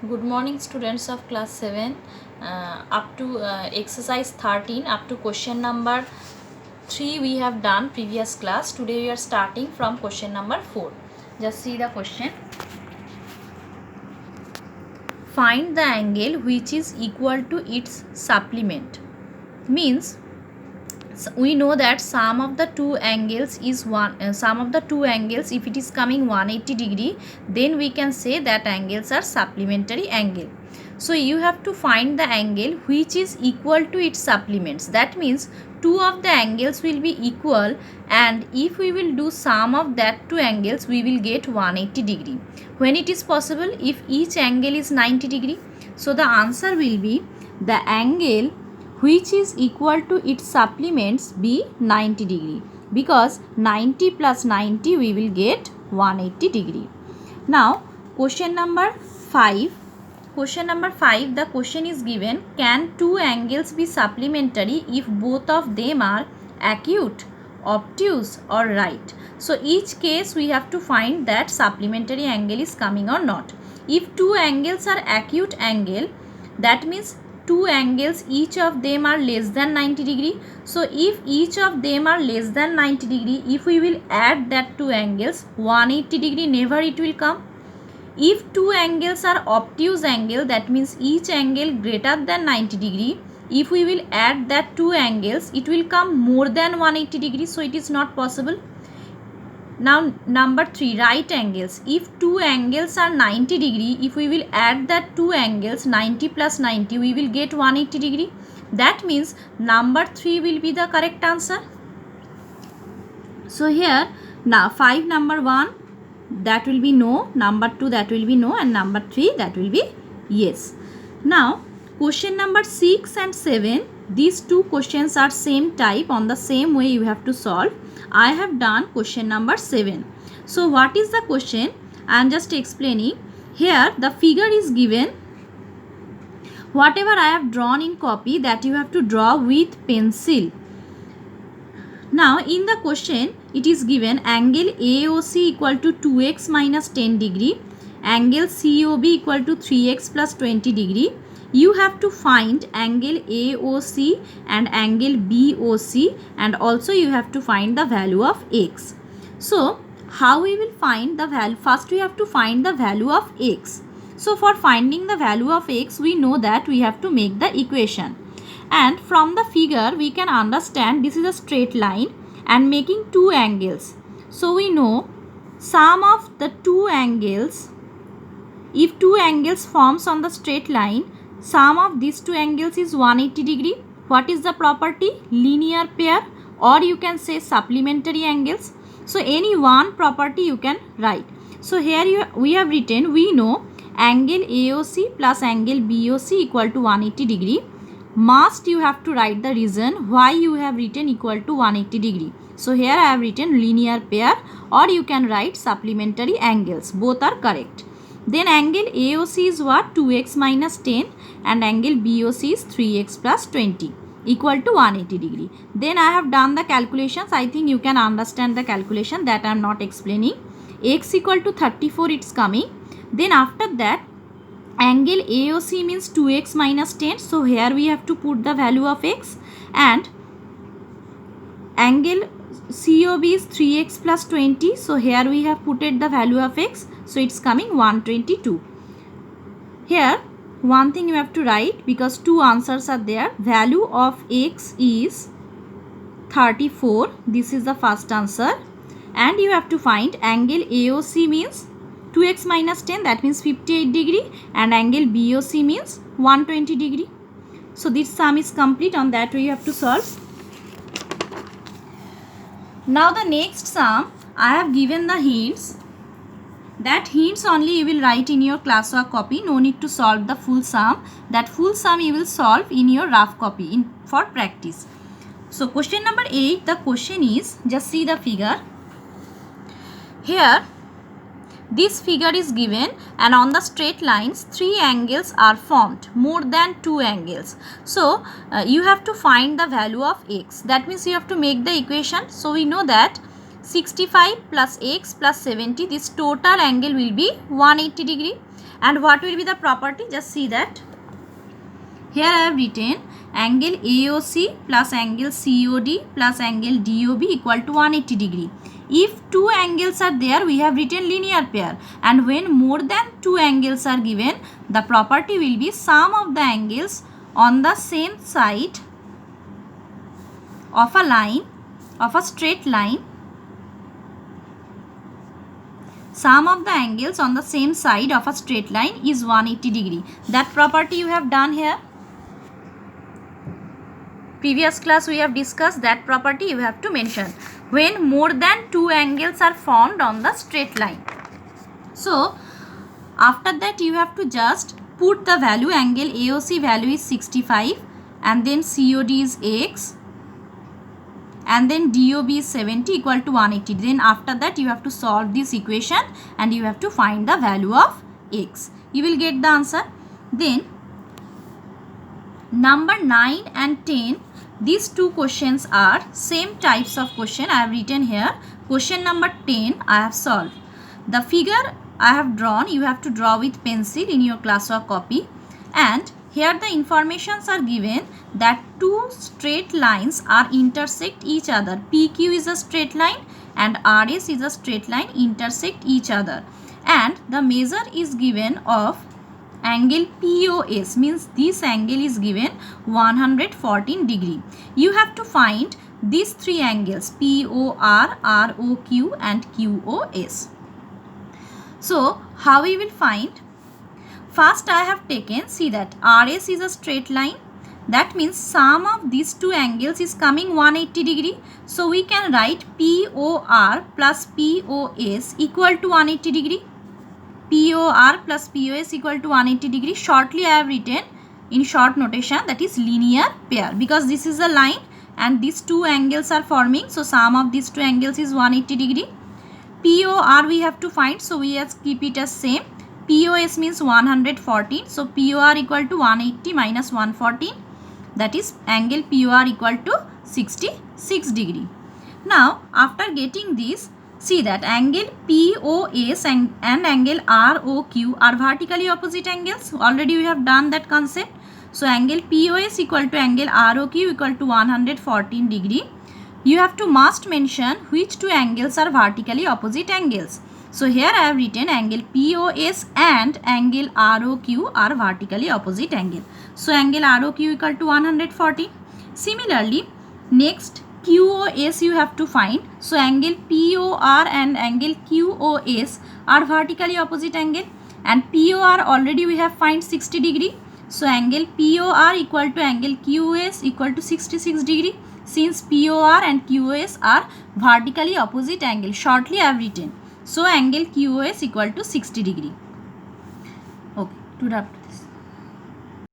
Good morning, students of class 7. Up to exercise 13, up to question number 3 we have done previous class. Today we are starting from question number 4. Just see the question. Find the angle which is equal to its supplement. Means we know that sum of the two angles is sum of the two angles, if it is coming 180 degree, then we can say that angles are supplementary angle. So you have to find the angle which is equal to its supplements. That means two of the angles will be equal, and if we will do sum of that two angles, we will get 180 degree. When it is possible, if each angle is 90 degree, so the answer will be the angle which is equal to its supplements be 90 degree, because 90 plus 90 we will get 180 degree. Now question number 5. Question number 5, the question is given, can two angles be supplementary if both of them are acute, obtuse or right? So each case we have to find that supplementary angle is coming or not. If two angles are acute angle, that means two angles, each of them are less than 90 degree. So if each of them are less than 90 degree, if we will add that two angles, 180 degree never it will come. If two angles are obtuse angle, that means each angle greater than 90 degree, if we will add that two angles, it will come more than 180 degree, so it is not possible. Now number 3, right angles. If two angles are 90 degree, if we will add that two angles, 90 plus 90, we will get 180 degree. That means number 3 will be the correct answer. So here now 5 number 1 that will be no, number 2 that will be no, and number 3 that will be yes. Now question number 6 and 7, these two questions are same type, on the same way you have to solve. I have done question number 7. So what is the question? I am just explaining. Here the figure is given. Whatever I have drawn in copy, that you have to draw with pencil. Now in the question it is given angle AOC equal to 2x minus 10 degree, angle COB equal to 3x plus 20 degree. You have to find angle AOC and angle BOC, and also you have to find the value of x. So how we will find the value? First we have to find the value of x. So for finding the value of x, we know that we have to make the equation. And from the figure we can understand this is a straight line and making two angles. So we know sum of the two angles, if two angles forms on the straight line, sum of these two angles is 180 degree. What is the property? Linear pair, or you can say supplementary angles. So any one property you can write. So here we have written, we know angle AOC plus angle BOC equal to 180 degree. Must you have to write the reason why you have written equal to 180 degree. So here I have written linear pair, or you can write supplementary angles. Both are correct. Then angle AOC is what? 2x minus 10, and angle BOC is 3x plus 20 equal to 180 degree. Then I have done the calculations. I think you can understand the calculation, that I am not explaining. X equal to 34 it's coming. Then after that angle AOC means 2x minus 10. So here we have to put the value of x, and angle COB is 3x plus 20. So here we have put it the value of x. So it's coming 122. Here one thing you have to write, because two answers are there. Value of x is 34. This is the first answer. And you have to find angle AOC means 2x minus 10, that means 58 degree, and angle BOC means 120 degree. So this sum is complete. On that way you have to solve. Now the next sum, I have given the hints. That hints only you will write in your classwork copy. No need to solve the full sum. That full sum you will solve in your rough copy for practice. So question number 8, the question is, just see the figure. Here this figure is given, and on the straight lines three angles are formed, more than two angles. So you have to find the value of x. That means you have to make the equation. So we know that 65 plus x plus 70, this total angle will be 180 degree. And what will be the property? Just see that. Here I have written angle AOC plus angle COD plus angle DOB equal to 180 degree. If two angles are there, we have written linear pair, and when more than two angles are given, the property will be sum of the angles on the same side of a line, of a straight line. Sum of the angles on the same side of a straight line is 180 degree. That property you have done here. Previous class we have discussed that property you have to mention when more than two angles are formed on the straight line. So after that you have to just put the value. Angle AOC value is 65 and then COD is X and then DOB is 70 equal to 180. Then after that you have to solve this equation and you have to find the value of X. You will get the answer. Then number 9 and 10, these two questions are same types of question. I have written here. Question number 10 I have solved. The figure I have drawn, you have to draw with pencil in your classwork copy, and here the informations are given that two straight lines are intersect each other. PQ is a straight line and RS is a straight line intersect each other, and the measure is given of angle POS, means this angle is given 114 degree. You have to find these three angles POR, ROQ and QOS. So how we will find? First I have taken, see that RS is a straight line. That means sum of these two angles is coming 180 degree. So we can write POR plus POS equal to 180 degree. POR plus POS equal to 180 degree. Shortly I have written in short notation, that is linear pair, because this is a line and these two angles are forming. So sum of these two angles is 180 degree. POR we have to find, so we have keep it as same. POS means 114. So POR equal to 180 minus 114. That is angle POR equal to 66 degree. Now after getting this, see that angle POS and angle ROQ are vertically opposite angles. Already we have done that concept. So angle POS equal to angle ROQ equal to 114 degree. You have to must mention which two angles are vertically opposite angles. So here I have written angle POS and angle ROQ are vertically opposite angle. So angle ROQ equal to 140. Similarly, next QOS you have to find. So angle POR and angle QOS are vertically opposite angle, and POR already we have find 60 degree. So angle POR equal to angle QOS equal to 66 degree. Since POR and QOS are vertically opposite angle, shortly I have written. So angle QOS equal to 60 degree. Okay, to that.